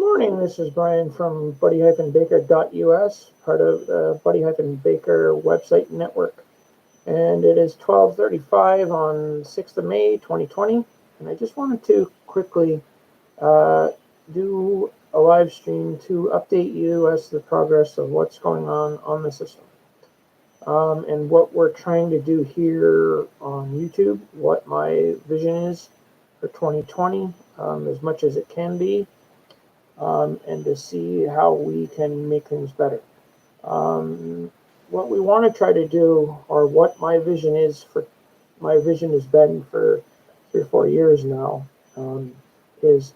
morning, this is Brian from buddy-baker.us, part of the Buddy-Baker website network. And it is 12:35 on 6th of May, 2020. And I just wanted to quickly do a live stream to update you as to the progress of what's going on the system. And what we're trying to do here on YouTube, what my vision is for 2020, as much as it can be. And to see how we can make things better. What we want to try to do, or what my vision has been for 3 or 4 years now, is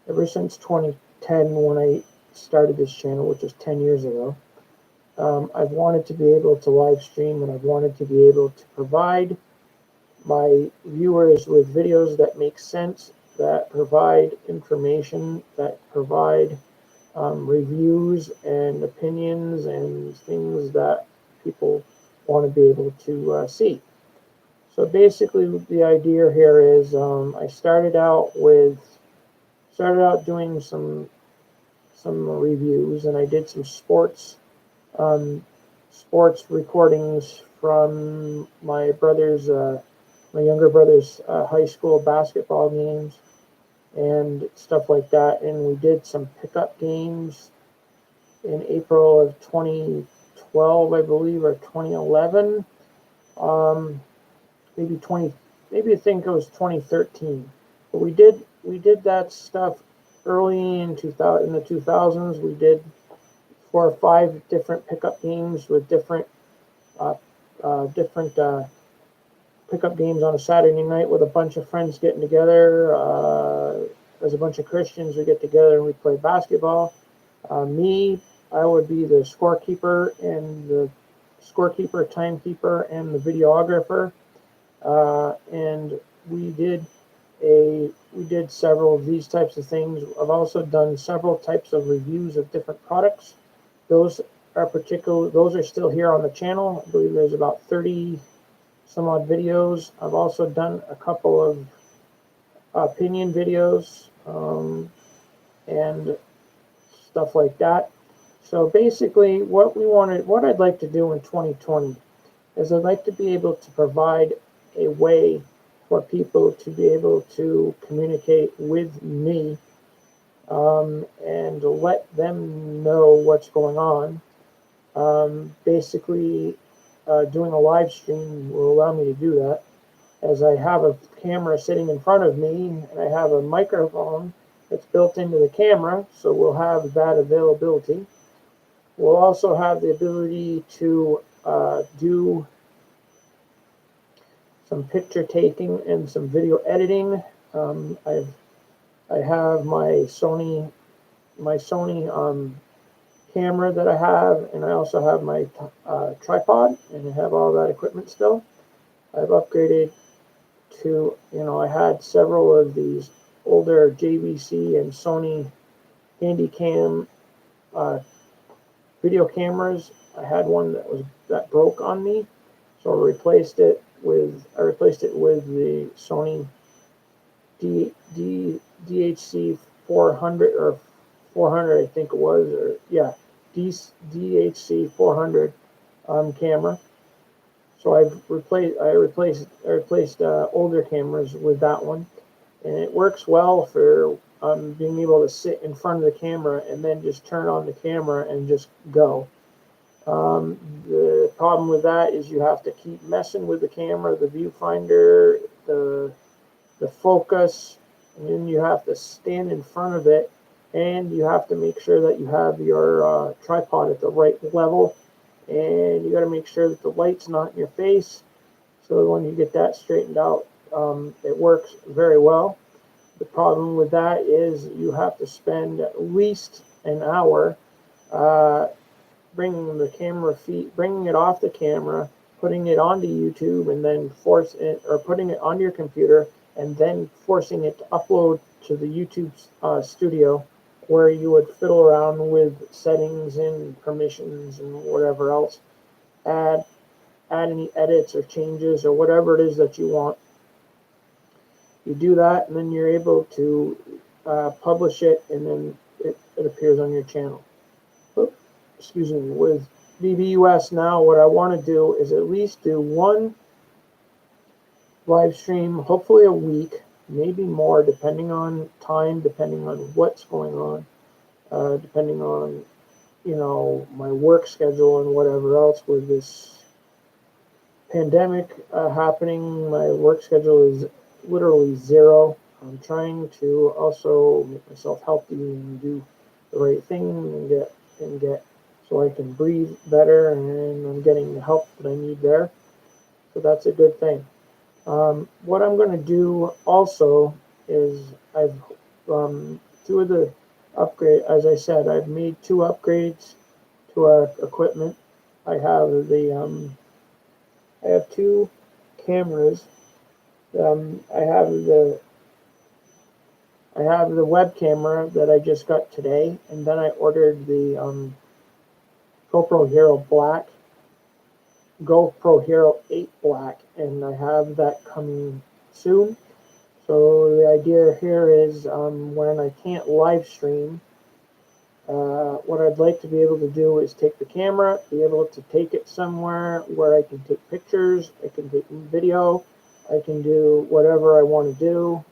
ever since 2010 when I started this channel, which is 10 years ago. I've wanted to be able to live stream, and I've wanted to be able to provide my viewers with videos that make sense, that provide information, that provide reviews and opinions and things that people want to be able to see. So basically, the idea here is I started out doing some reviews, and I did some sports recordings from my younger brother's high school basketball games and stuff like that. And we did some pickup games in April of 2012, I believe, or 2011. Maybe I think it was 2013. But we did that stuff early in the 2000s. We did 4 or 5 different pickup games with different pickup games on a Saturday night with a bunch of friends getting together. As a bunch of Christians, we get together and we play basketball. I would be the scorekeeper, timekeeper, and the videographer. And we did several of these types of things. I've also done several types of reviews of different products. Those are still here on the channel. I believe there's about 30 some odd videos. I've also done a couple of opinion videos and stuff like that. So basically, what I'd like to do in 2020 is I'd like to be able to provide a way for people to be able to communicate with me and let them know what's going on. Basically, doing a live stream will allow me to do that, as I have a camera sitting in front of me and I have a microphone that's built into the camera, so we'll have that availability. We'll also have the ability to do some picture taking and some video editing. I have my Sony camera that I have, and I also have my tripod, and I have all that equipment still. I've upgraded to, I had several of these older JVC and Sony Handycam video cameras. I had one that broke on me, so I replaced it with the Sony DHC 400 or 400, I think it was, or yeah, DHC 400 camera. So I replaced older cameras with that one, and it works well for being able to sit in front of the camera and then just turn on the camera and just go. The problem with that is you have to keep messing with the camera, the viewfinder, the focus, and then you have to stand in front of it, and you have to make sure that you have your tripod at the right level, and you got to make sure that the light's not in your face. So when you get that straightened out, it works very well. The problem with that is you have to spend at least an hour bringing it off the camera, putting it onto YouTube, and then putting it onto your computer, and then forcing it to upload to the YouTube studio, where you would fiddle around with settings and permissions and whatever else, add any edits or changes or whatever it is that you want. You do that, and then you're able to publish it, and then it appears on your channel. Excuse me. With BBUS now, what I want to do is at least do one live stream, hopefully a week, maybe more, depending on time, depending on what's going on, depending on, my work schedule and whatever else. With this pandemic happening, my work schedule is literally zero. I'm trying to also make myself healthy and do the right thing and get so I can breathe better, and I'm getting the help that I need there. So that's a good thing. What I'm going to do also is I've two of the upgrade, as I said, I've made 2 upgrades to our equipment. I have I have 2 cameras. I have the web camera that I just got today, and then I ordered the GoPro Hero 8 Black, and I have that coming soon. So the idea here is when I can't live stream, what I'd like to be able to do is take the camera, be able to take it somewhere where I can take pictures, I can take video, I can do whatever I want to do.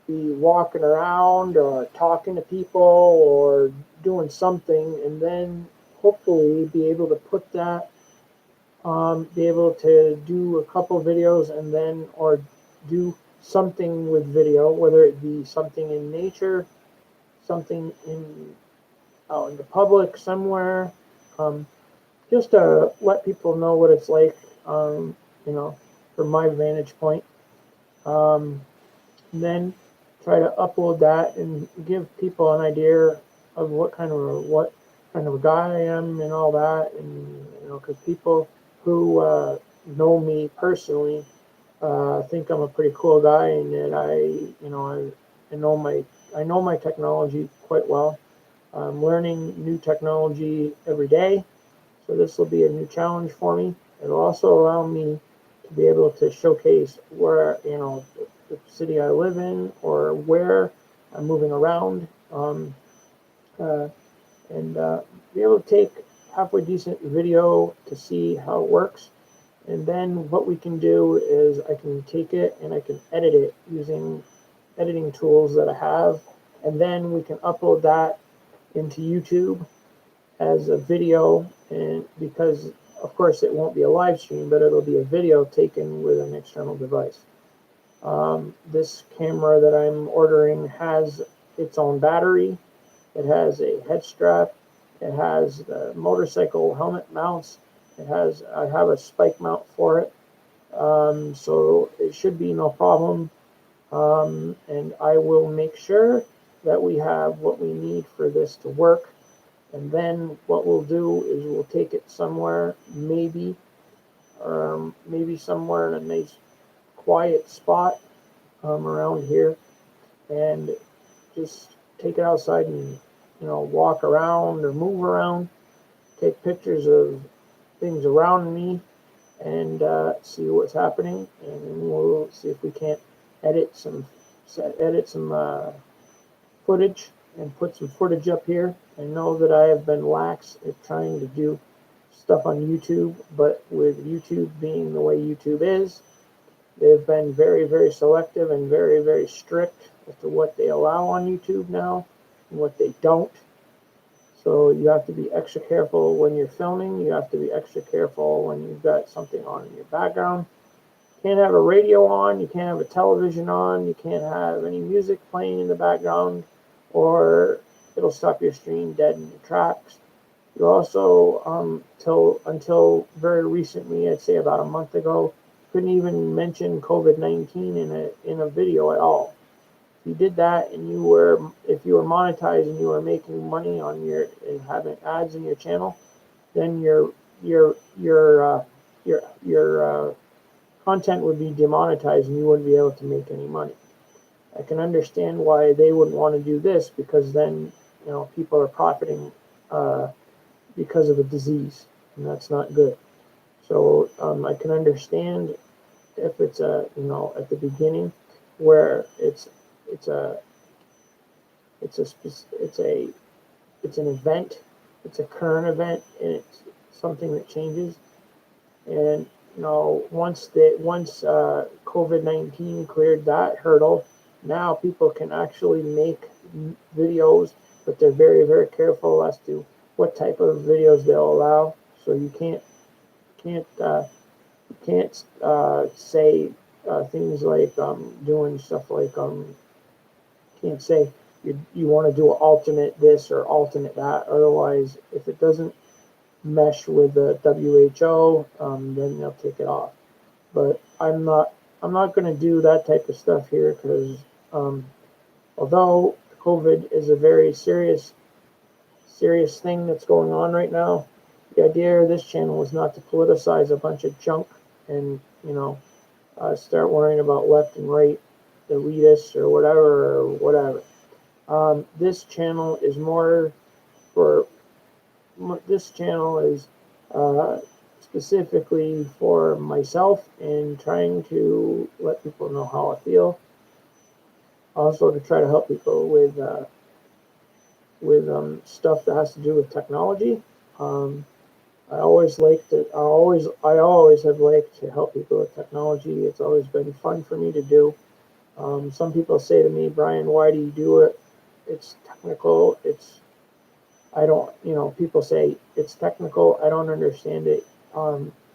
Be walking around or talking to people or doing something, and then hopefully be able to put that, be able to do a couple videos, and then or do something with video, whether it be something in nature, something out in the public somewhere, just to let people know what it's like, from my vantage point. And then try to upload that and give people an idea of what kind of a guy I am and all that, and because people who know me personally think I'm a pretty cool guy, and that I know my technology quite well. I'm learning new technology every day, so this will be a new challenge for me. It'll also allow me to be able to showcase where, the city I live in or where I'm moving around, and be able to take halfway decent video to see how it works. And then what we can do is I can take it and I can edit it using editing tools that I have, and then we can upload that into YouTube as a video. And because of course it won't be a live stream, but it'll be a video taken with an external device. This camera that I'm ordering has its own battery. It has a head strap. It has the motorcycle helmet mounts. I have a spike mount for it. So it should be no problem. And I will make sure that we have what we need for this to work. And then what we'll do is we'll take it somewhere, maybe somewhere in a nice quiet spot around here, and just take it outside and walk around or move around, take pictures of things around me, and see what's happening, and then we'll see if we can't edit some footage and put some footage up here. I know that I have been lax at trying to do stuff on YouTube, but with YouTube being the way YouTube is, they've been very, very selective and very, very strict as to what they allow on YouTube now and what they don't. So you have to be extra careful when you're filming. You have to be extra careful when you've got something on in your background. You can't have a radio on. You can't have a television on. You can't have any music playing in the background, or it'll stop your stream dead in your tracks. You also, until very recently, I'd say about a month ago, couldn't even mention COVID-19 in a video at all. If you did that, and if you were monetized and you were making money on and having ads in your channel, then your content would be demonetized and you wouldn't be able to make any money. I can understand why they wouldn't want to do this, because then people are profiting because of the disease, and that's not good. So I can understand if it's at the beginning where it's it's an event, it's a current event, and it's something that changes. And once COVID-19 cleared that hurdle, now people can actually make videos, but they're very, very careful as to what type of videos they'll allow. So can't say things like doing stuff like can't say you want to do an alternate this or alternate that. Otherwise, if it doesn't mesh with the WHO, then they'll take it off. But I'm not going to do that type of stuff here because although COVID is a very serious thing that's going on right now, the idea of this channel is not to politicize a bunch of junk and start worrying about left and right elitists or whatever. This channel is more for this channel is uh, specifically for myself and trying to let people know how I feel. Also to try to help people with stuff that has to do with technology. I always have liked to help people with technology. It's always been fun for me to do. Some people say to me, Brian, why do you do it? It's technical. I don't, people say it's technical. I don't understand it.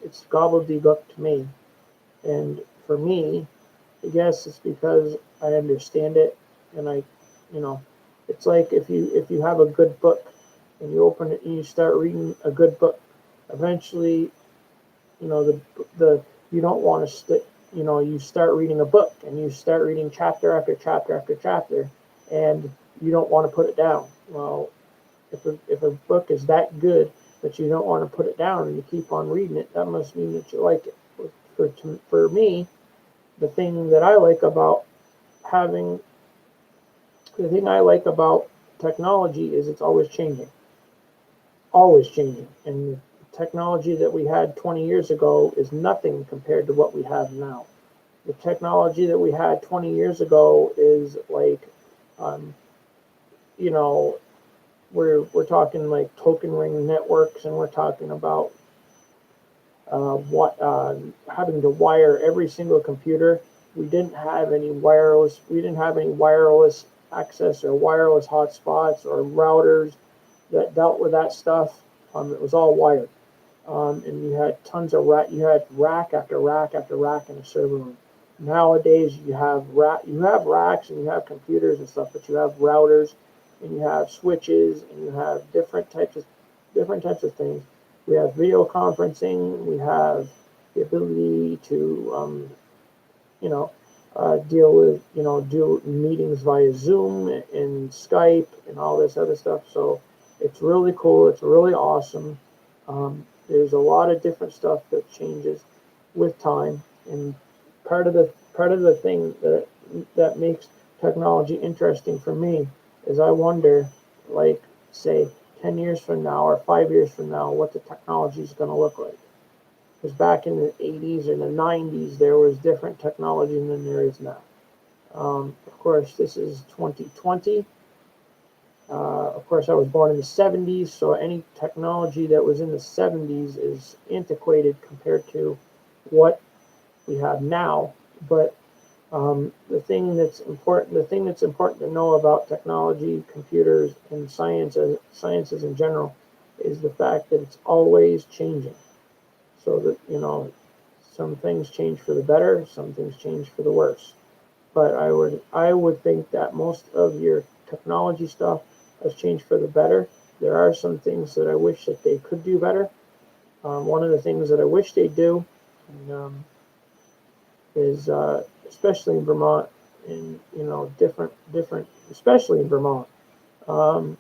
It's gobbledygook to me. And for me, I guess it's because I understand it, and you know, it's like if you have a good book and you open it and you start reading a good book, eventually, the you don't want to you start reading a book and you start reading chapter after chapter after chapter, and you don't want to put it down. Well, if a book is that good that you don't want to put it down and you keep on reading it, that must mean that you like it. For me, the thing that I like about having the thing I like about technology is it's always changing, and the technology that we had 20 years ago is nothing compared to what we have now. The technology that we had 20 years ago is like, um, you know, we're talking like token ring networks, and we're talking about what having to wire every single computer. We didn't have any wireless. We didn't have any wireless access or wireless hotspots or routers that dealt with that stuff. It was all wired, and you had tons of rack. You had rack after rack after rack in a server room. Nowadays, you have racks and you have computers and stuff, but you have routers and you have switches and you have different types of things. We have video conferencing. We have the ability to you know, deal with, do meetings via Zoom and Skype and all this other stuff. So it's really cool. It's really awesome. There's a lot of different stuff that changes with time, and part of the thing that makes technology interesting for me is I wonder, like, say 10 years from now or 5 years from now, what the technology is going to look like. Because back in the 80s and the 90s, there was different technology than there is now. Of course, this is 2020. Of course, I was born in the 70s, so any technology that was in the 70s is antiquated compared to what we have now. But the thing that's important to know about technology, computers, and sciences in general, is the fact that it's always changing. So that, some things change for the better, some things change for the worse. But I would think that most of your technology stuff has changed for the better. There are some things that I wish that they could do better. One of the things that I wish they do, is especially in Vermont, and different, especially in Vermont, um,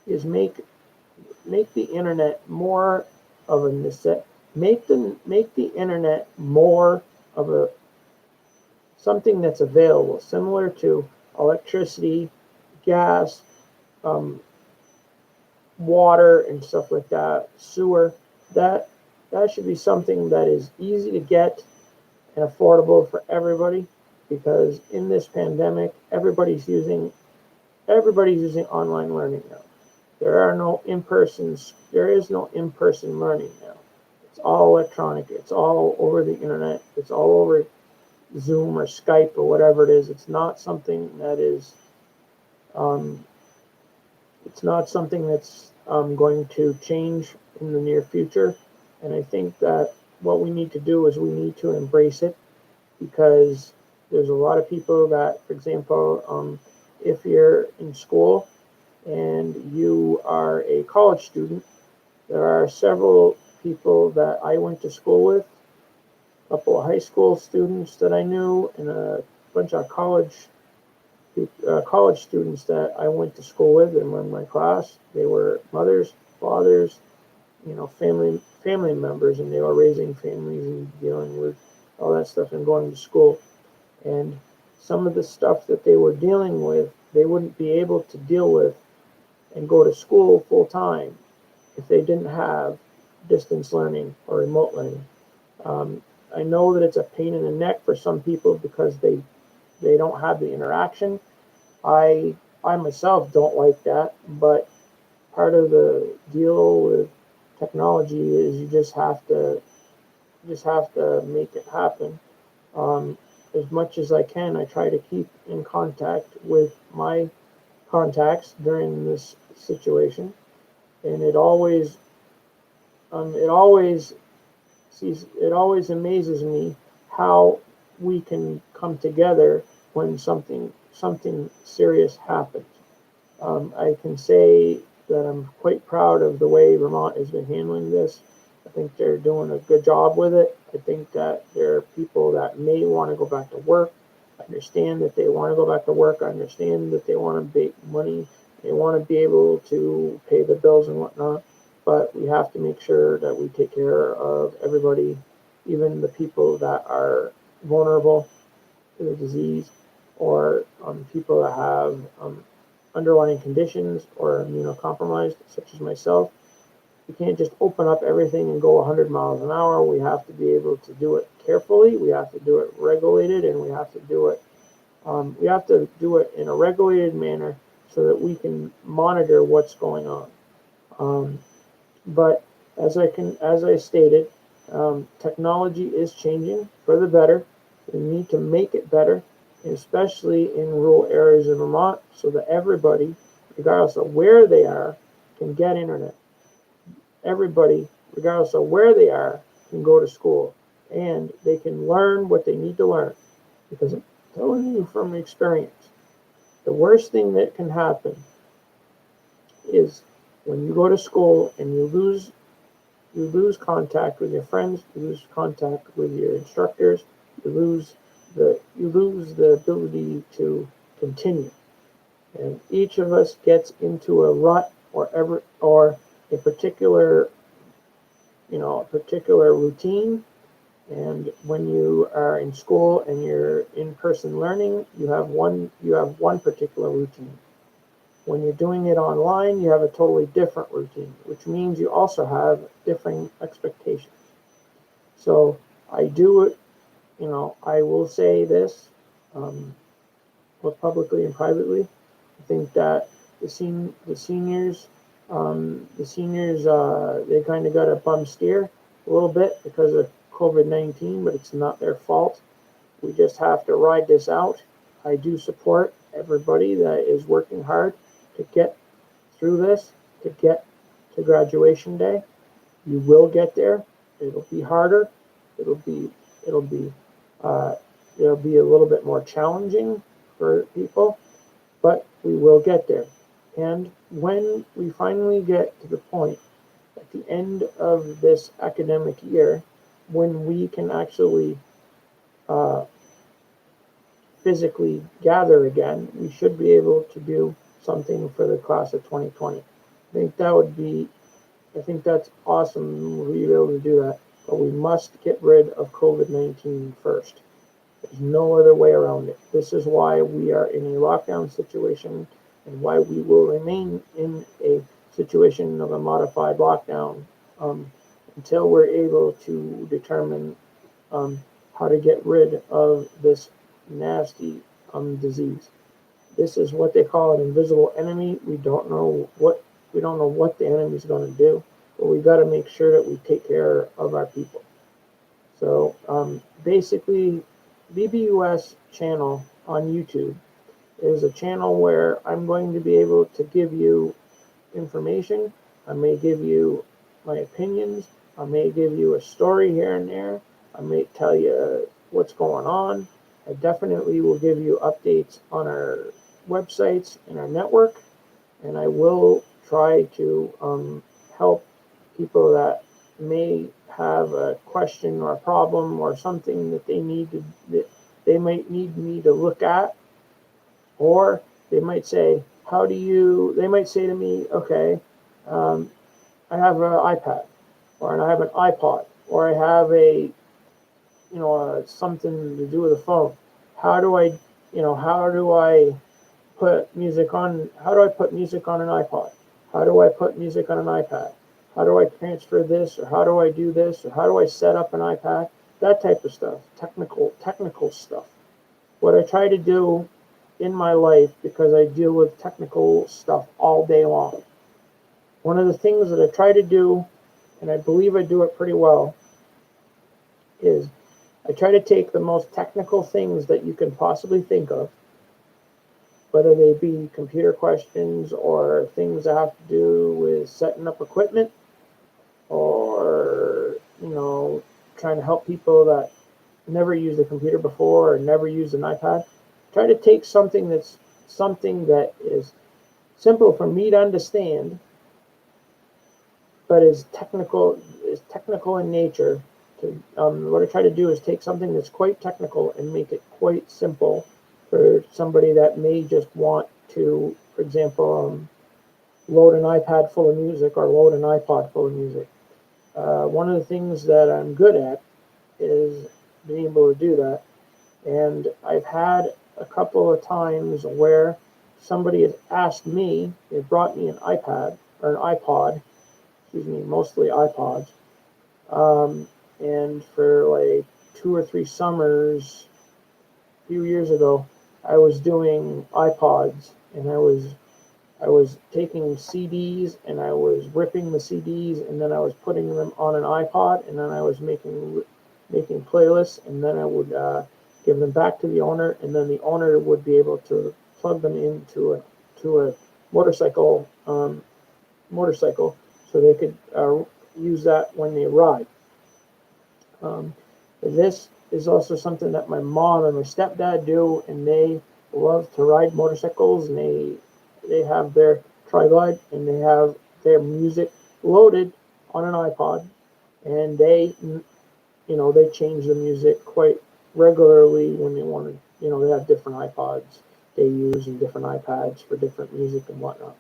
is make the internet more of a necessity. Make the internet more of a something that's available, similar to electricity, gas, um, water, and stuff like that, sewer. That that should be something that is easy to get and affordable for everybody, because in this pandemic, everybody's using everybody's using online learning now. There is no in-person learning now. It's all electronic. It's all over the internet. It's all over Zoom or Skype or whatever it is. It's not something that is um, it's not something that's going to change in the near future. And I think that what we need to do is we need to embrace it, because there's a lot of people that, for example, if you're in school and you are a college student, there are several people that I went to school with, a couple of high school students that I knew, and a bunch of college students that I went to school with and were in my class. They were mothers, fathers, family members, and they were raising families and dealing with all that stuff and going to school. And some of the stuff that they were dealing with, they wouldn't be able to deal with and go to school full time if they didn't have distance learning or remote learning. I know that it's a pain in the neck for some people because they don't have the interaction. I myself don't like that, but part of the deal with technology is you just have to make it happen. As much as I can, I try to keep in contact with my contacts during this situation, and it always amazes me how we can come together when something serious happens. I can say that I'm quite proud of the way Vermont has been handling this. I think they're doing a good job with it. I think that there are people that may want to go back to work. I understand that they want to go back to work. I understand that they want to make money. They want to be able to pay the bills and whatnot. But we have to make sure that we take care of everybody, even the people that are vulnerable to the disease, or people that have underlying conditions or immunocompromised, such as myself. We can't just open up everything and go 100 miles an hour. We have to be able to do it carefully. We have to do it regulated, and we have to do it. In a regulated manner so that we can monitor what's going on. But as I stated, technology is changing for the better. We need to make it better, especially in rural areas of Vermont, so that everybody, regardless of where they are, can get internet. Everybody, regardless of where they are, can go to school, and they can learn what they need to learn. Because I'm telling you from experience, the worst thing that can happen is when you go to school and you lose contact with your friends, you lose contact with your instructors, you lose the ability to continue. And each of us gets into a rut or a particular routine. And when you are in school and you're in-person learning, you have one particular routine. When you're doing it online, you have a totally different routine, which means you also have differing expectations. So I do it, I will say this, both publicly and privately. I think that the seniors, they kind of got a bum steer a little bit because of COVID-19, but it's not their fault. We just have to ride this out. I do support everybody that is working hard to get through this, to get to graduation day. You will get there. It'll be harder. It'll be it'll be uh, it'll be a little bit more challenging for people, but we will get there. And when we finally get to the point at the end of this academic year, when we can actually uh, physically gather again, we should be able to do something for the class of 2020. I think that's awesome. We'll be able to do that, but we must get rid of COVID-19 first. There's no other way around it. This is why we are in a lockdown situation and why we will remain in a situation of a modified lockdown until we're able to determine how to get rid of this nasty disease. This is what they call an invisible enemy. We don't know what the enemy's going to do, but we got to make sure that we take care of our people. So basically, BBUS channel on YouTube is a channel where I'm going to be able to give you information. I may give you my opinions. I may give you a story here and there. I may tell you what's going on. I definitely will give you updates on our websites and our network, and I will try to help people that may have a question or a problem or something that they might need me to look at, or they might say, they might say to me, okay, um, I have an iPad, or I have an iPod, or I have something to do with a phone. How do I, how do I put music on, how do I put music on an iPod? How do I put music on an iPad? How do I transfer this, or how do I do this, or how do I set up an iPad? That type of stuff, technical stuff. What I try to do in my life, because I deal with technical stuff all day long. One of the things that I try to do, and I believe I do it pretty well, is I try to take the most technical things that you can possibly think of, whether they be computer questions or things that have to do with setting up equipment, or trying to help people that never used a computer before or never used an iPad. Try to take something that is simple for me to understand, but is technical in nature. What I try to do is take something that's quite technical and make it quite simple for somebody that may just want to, for example, load an iPad full of music or load an iPod full of music. One of the things that I'm good at is being able to do that. And I've had a couple of times where somebody has asked me, they brought me an iPad or an iPod, mostly iPods. And for like 2 or 3 summers, a few years ago, I was doing iPods, and I was taking CDs and I was ripping the CDs, and then I was putting them on an iPod, and then I was making playlists, and then I would give them back to the owner, and then the owner would be able to plug them into a motorcycle, so they could use that when they ride. This is also something that my mom and my stepdad do, and they love to ride motorcycles, and they have their tri-glide, and they have their music loaded on an iPod, and they change the music quite regularly when they want to. They have different iPods they use and different iPads for different music and whatnot.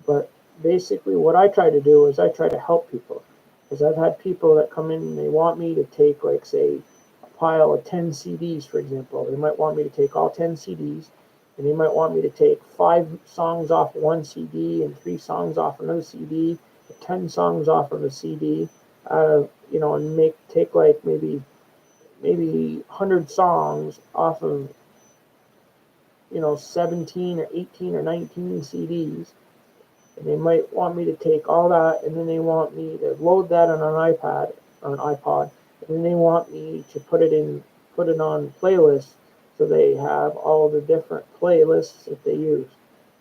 But basically, what I try to do is I try to help people, because I've had people that come in and they want me to take, like, say, a pile of 10 CDs, for example. They might want me to take all 10 CDs, and they might want me to take 5 songs off one CD and 3 songs off another CD, 10 songs off of a CD, and take like maybe 100 songs off of 17 or 18 or 19 CDs. And they might want me to take all that, and then they want me to load that on an iPad or an iPod, and then they want me to put it on playlists, so they have all the different playlists that they use.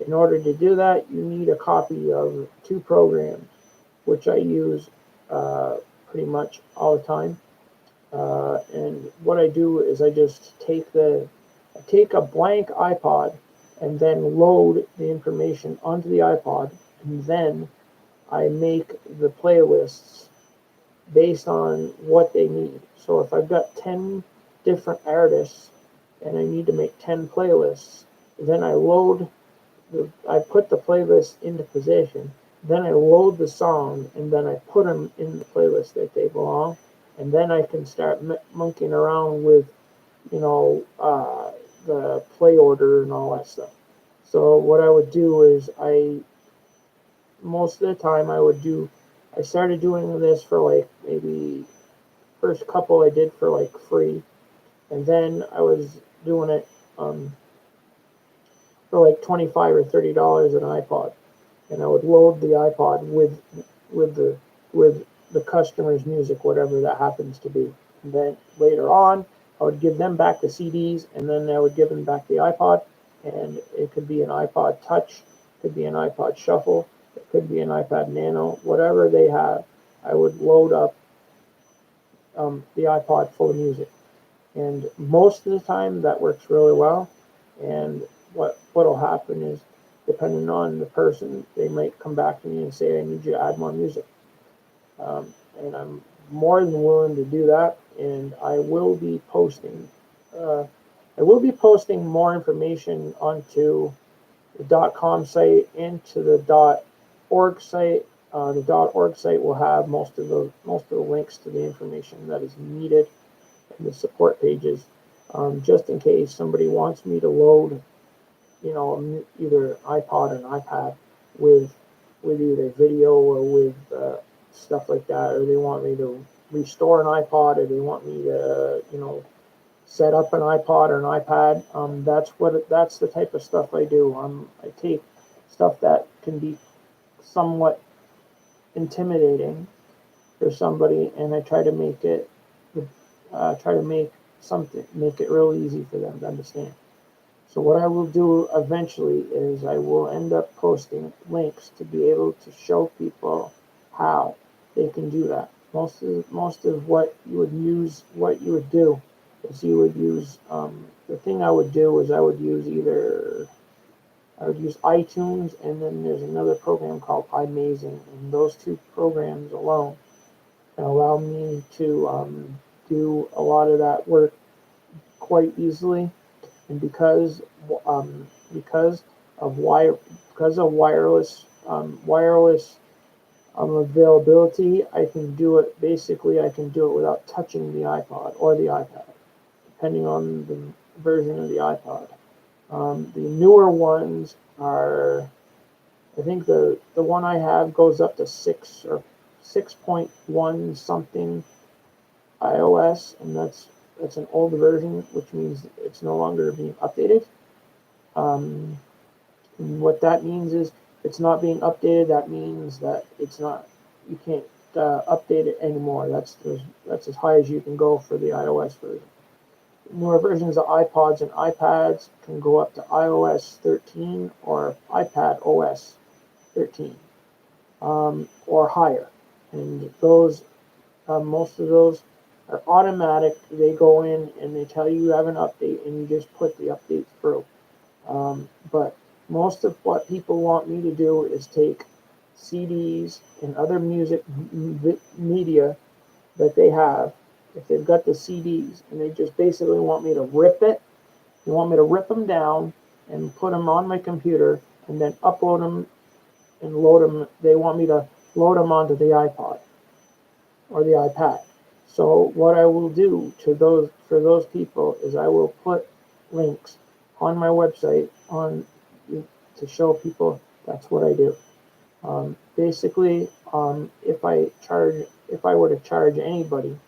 In order to do that, you need a copy of 2 programs, which I use pretty much all the time. And what I do is I just take a blank iPod and then load the information onto the iPod, and then I make the playlists based on what they need. So if I've got 10 different artists and I need to make 10 playlists, then I put the playlist into position, then I load the song, and then I put them in the playlist that they belong, and then I can start monkeying around with, the play order and all that stuff. So what I would do is most of the time I started doing this for like maybe first couple I did for like free, and then I was doing it for like $25 or $30 an iPod, and I would load the iPod with the with the customer's music, whatever that happens to be. And then later on, I would give them back the CDs, and then I would give them back the iPod, and it could be an iPod Touch, it could be an iPod Shuffle, it could be an iPad Nano, whatever they have. I would load up the iPod full of music, and most of the time that works really well. And what'll happen is, depending on the person, they might come back to me and say, "I need you to add more music," and I'm more than willing to do that. And I will be posting. Uh, I will be posting more information onto the .com site and to the .org site. The .org site will have most of the links to the information that is needed in the support pages, just in case somebody wants me to load, either iPod or an iPad with either video or with stuff like that, or they want me to restore an iPod, or they want me to, set up an iPod or an iPad. That's the type of stuff I do. I take stuff that can be somewhat intimidating for somebody, and I try to make it really easy for them to understand. So what I will do eventually is I will end up posting links to be able to show people how they can do that. Most of what you would do is you would use the thing I would do is I would use iTunes, and then there's another program called iMazing, and those two programs alone can allow me to do a lot of that work quite easily. And um, because of wire because of wireless availability, I can do it without touching the iPod or the iPad, depending on the version of the iPod. The newer ones are, I think the one I have goes up to 6.1 something iOS, and that's an old version, which means it's no longer being updated. Um, and what that means is it's not being updated. That means that you can't update it anymore. That's as high as you can go for the iOS version. Newer versions of iPods and iPads can go up to iOS 13 or iPad OS 13, or higher. And most of those are automatic. They go in and they tell you have an update, and you just put the update through. But most of what people want me to do is take CDs and other music media that they have. If they've got the CDs, and they just basically want me to rip it, they want me to rip them down and put them on my computer, and then upload them and load them. They want me to load them onto the iPod or the iPad. So what I will do for those people is I will put links on my website to show people that's what I do. Basically, if I were to charge anybody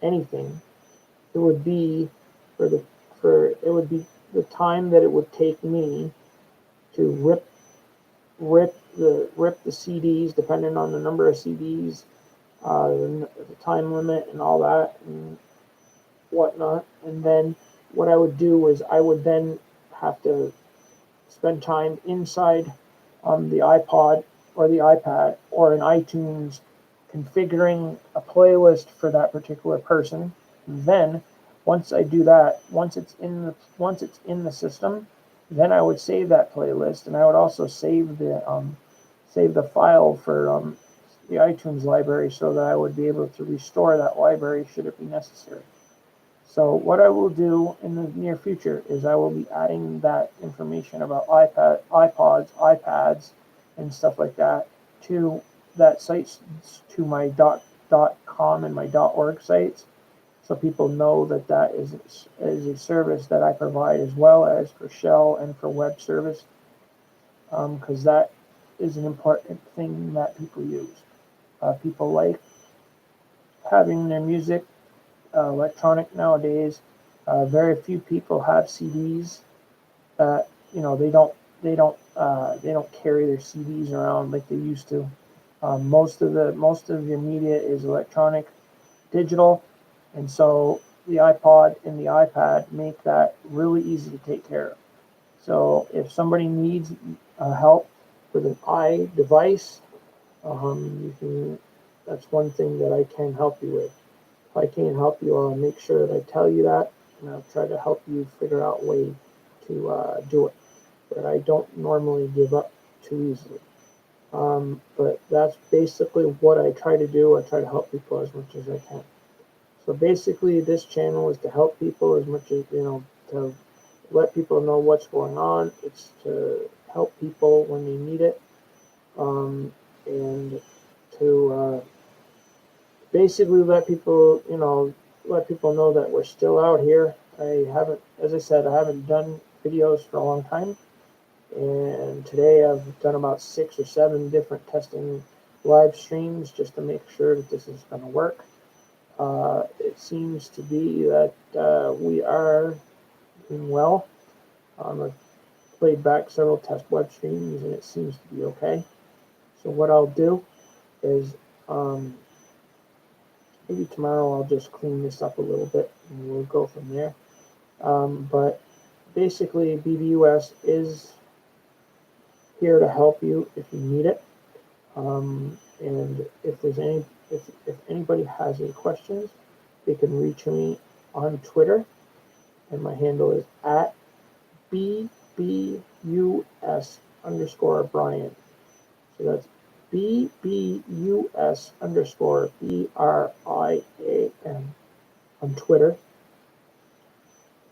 anything, it would be for the for it would be the time that it would take me to rip the CDs, depending on the number of CDs, the time limit, and all that and whatnot. And then what I would do is I would then have to spend time inside the iPod or the iPad or in iTunes configuring a playlist for that particular person. Then once I do that, once it's in the system, then I would save that playlist, and I would also save the file for the iTunes library, so that I would be able to restore that library should it be necessary. So what I will do in the near future is I will be adding that information about iPods, iPads, and stuff like that to that sites, to my .com and my .org sites, so people know that is a service that I provide, as well as for shell and for web service, because that is an important thing that people use. People like having their music electronic nowadays. Very few people have CDs that they don't they don't carry their CDs around like they used to. Most of your media is electronic, digital, and so the iPod and the iPad make that really easy to take care of. So if somebody needs help with an iDevice, you can. That's one thing that I can help you with. If I can't help you, I'll make sure that I tell you that, and I'll try to help you figure out a way to do it. But I don't normally give up too easily. But that's basically what I try to do. I try to help people as much as I can. So basically, this channel is to help people as much as, to let people know what's going on. It's to help people when they need it, and to basically let people know that we're still out here. As I said, I haven't done videos for a long time, and today I've done about 6 or 7 different testing live streams just to make sure that this is going to work. It seems to be that we are doing well. I've played back several test web streams, and it seems to be okay. So what I'll do is maybe tomorrow I'll just clean this up a little bit, and we'll go from there. But basically, BBUS is here to help you if you need it. And if anybody has any questions, they can reach me on Twitter, and my handle is at BBUS_Brian. So that's BBUS_BRIAN on Twitter.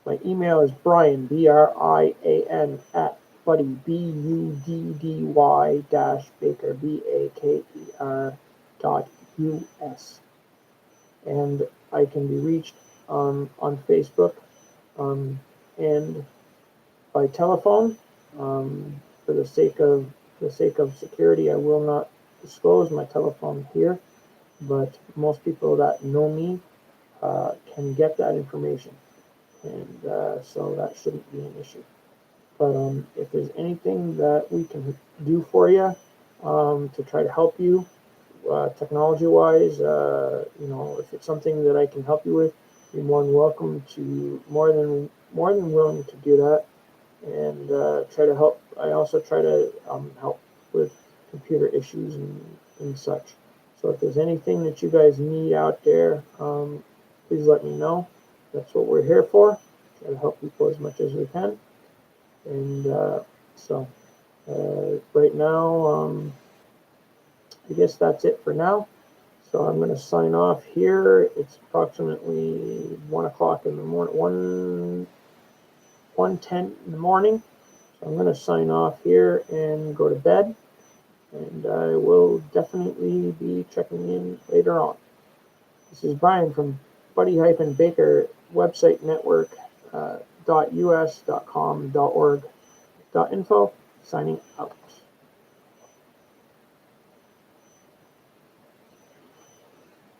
My email is Brian, BRIAN, at Buddy, BUDDY -Baker, BAKER.US. And I can be reached on Facebook and by telephone. For the sake of security, I will not disclose my telephone here, but most people that know me can get that information, and so that shouldn't be an issue. But if there's anything that we can do for you to try to help you, technology-wise, if it's something that I can help you with, you're more than welcome to, more than willing to do that, and try to help. I also try to help with computer issues and such. So if there's anything that you guys need out there, please let me know. That's what we're here for. Try to help people as much as we can. And right now, I guess that's it for now. So I'm going to sign off here. It's approximately 1 o'clock in the morning, 1:10 in the morning. So I'm going to sign off here and go to bed. And I will definitely be checking in later on. This is Brian from Buddy-Baker website network .us.com.org.info, signing out.